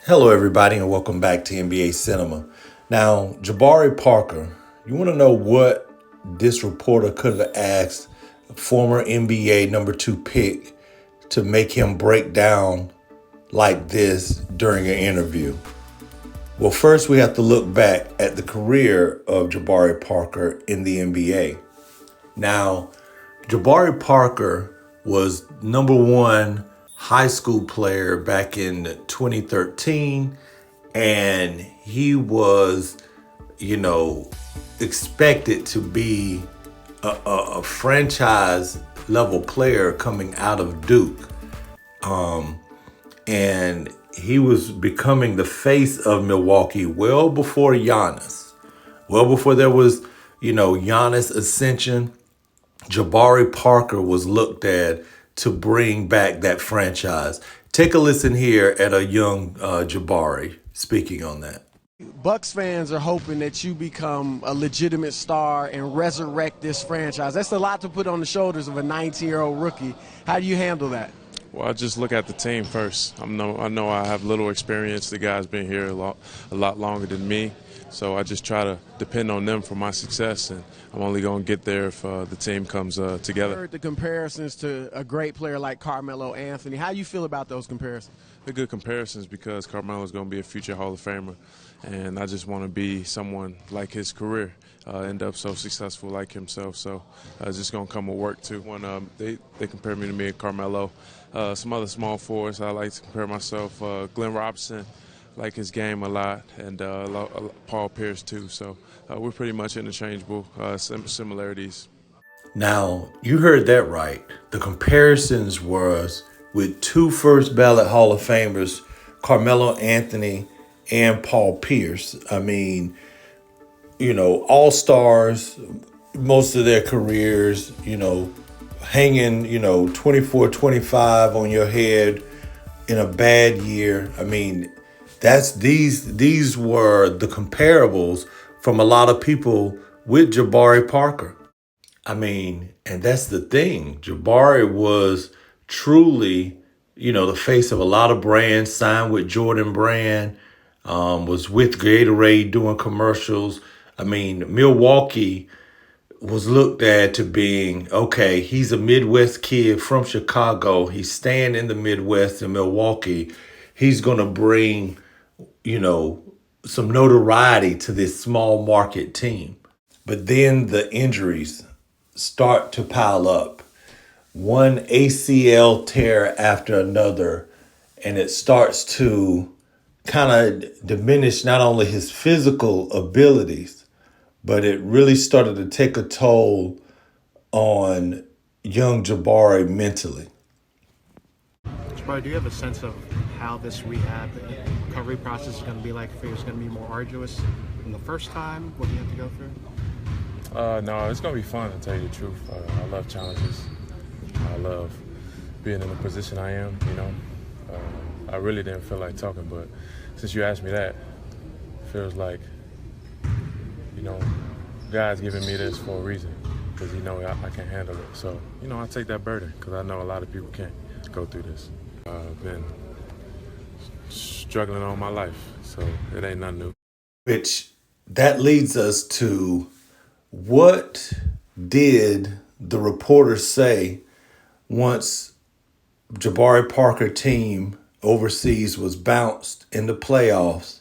Hello, everybody, and welcome back to NBA Cinema. Now, Jabari Parker, you want to know what this reporter could have asked a former NBA #2 pick to make him break down like this during an interview? Well, first we have to look back at the career of Jabari Parker in the NBA. Now, Jabari Parker was #1 high school player back in 2013, and he was, expected to be a franchise level player coming out of Duke. And he was becoming the face of Milwaukee well before Giannis. Well before there was, Giannis Ascension. Jabari Parker was looked at to bring back that franchise. Take a listen here at a young Jabari speaking on that. Bucks fans are hoping that you become a legitimate star and resurrect this franchise. That's a lot to put on the shoulders of a 19-year-old rookie. How do you handle that? Well, I just look at the team first. I know I have little experience. The guys been here a lot longer than me. So I just try to depend on them for my success, and I'm only going to get there if the team comes together. I heard the comparisons to a great player like Carmelo Anthony. How do you feel about those comparisons? They're good comparisons because Carmelo is going to be a future Hall of Famer, and I just want to be someone like his career, end up so successful like himself. So it's just going to come with work, too. When they compare me to me and Carmelo, some other small forwards I like to compare myself, Glenn Robinson, like his game a lot, and Paul Pierce too. So we're pretty much interchangeable, similarities. Now, you heard that right. The comparisons was with 2 first ballot Hall of Famers, Carmelo Anthony and Paul Pierce. I mean, all-stars, most of their careers, hanging, 24, 25 on your head in a bad year. I mean, these were the comparables from a lot of people with Jabari Parker. I mean, and that's the thing. Jabari was truly, the face of a lot of brands, signed with Jordan Brand, was with Gatorade doing commercials. I mean, Milwaukee was looked at to being, okay, he's a Midwest kid from Chicago. He's staying in the Midwest in Milwaukee. He's going to bring, some notoriety to this small market team. But then the injuries start to pile up. One ACL tear after another, and it starts to kind of diminish not only his physical abilities, but it really started to take a toll on young Jabari mentally. Jabari, do you have a sense of how this rehab recovery process is going to be like? If it's going to be more arduous than the first time? What do you have to go through? No, it's going to be fun, to tell you the truth. I love challenges. I love being in the position I am, I really didn't feel like talking, but since you asked me that, it feels like, God's giving me this for a reason, because I can handle it. So, I take that burden, because I know a lot of people can't go through this. I've been struggling all my life, so it ain't nothing new. Which that leads us to, what did the reporters say once Jabari Parker team overseas was bounced in the playoffs?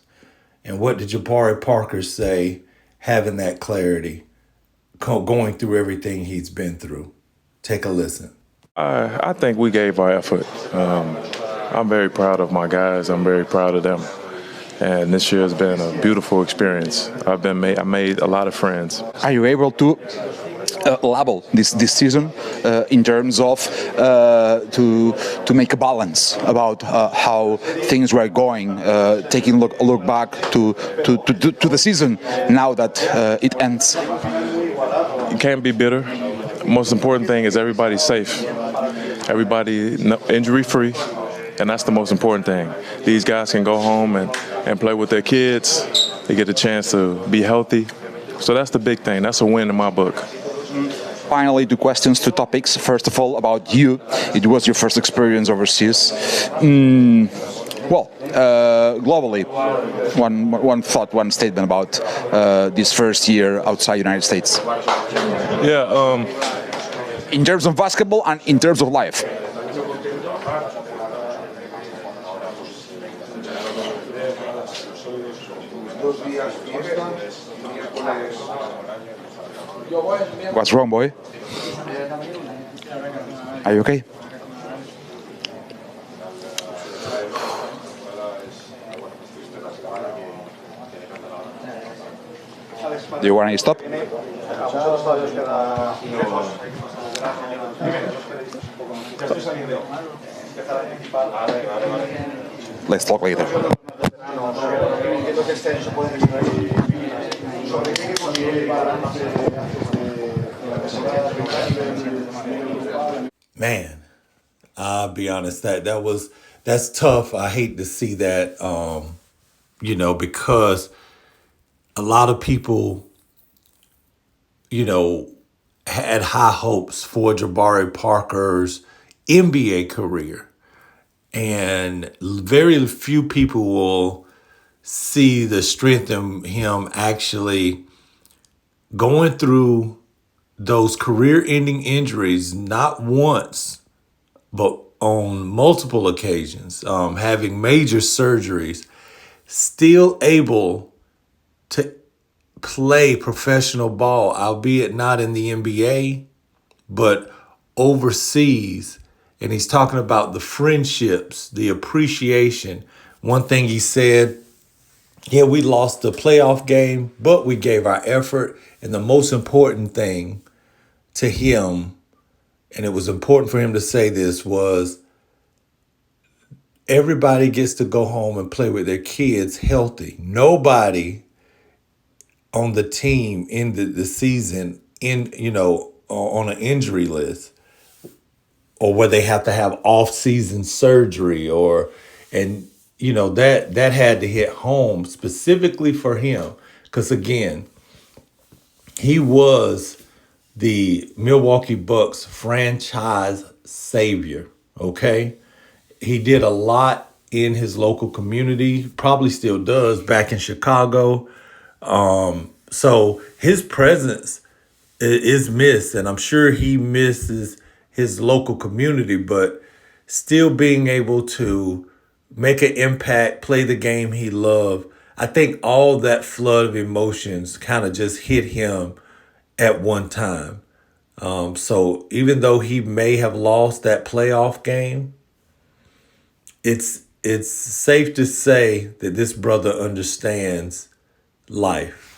And what did Jabari Parker say, having that clarity, going through everything he's been through? Take a listen. I think we gave our effort. I'm very proud of my guys. I'm very proud of them. And this year has been a beautiful experience. I made a lot of friends. Are you able to label this season in terms of to make a balance about how things were going, taking a look back to the season now that it ends? You can't be bitter. Most important thing is everybody's safe. Everybody injury-free, and that's the most important thing. These guys can go home and play with their kids. They get a chance to be healthy. So that's the big thing. That's a win in my book. Finally, 2 questions, 2 topics. First of all, about you. It was your first experience overseas. Well, globally, one thought, one statement about this first year outside United States. Yeah, In terms of basketball and in terms of life. What's wrong, boy? Are you okay? Do you want to stop? Let's talk later. Man, I'll be honest, that's tough. I hate to see that, because a lot of people, had high hopes for Jabari Parker's NBA career. And very few people will see the strength in him actually going through those career-ending injuries, not once, but on multiple occasions, having major surgeries, still able to play professional ball, albeit not in the NBA, but overseas. And he's talking about the friendships, the appreciation. One thing he said, yeah, we lost the playoff game, but we gave our effort. And the most important thing to him, and it was important for him to say this, was everybody gets to go home and play with their kids healthy. Nobody on the team in the season on an injury list, or where they have to have off-season surgery, that had to hit home specifically for him. Because again, he was the Milwaukee Bucks franchise savior, okay? He did a lot in his local community, probably still does back in Chicago. So his presence is missed, and I'm sure he misses his local community, but still being able to make an impact, play the game he loved. I think all that flood of emotions kind of just hit him at one time. So even though he may have lost that playoff game, it's safe to say that this brother understands life.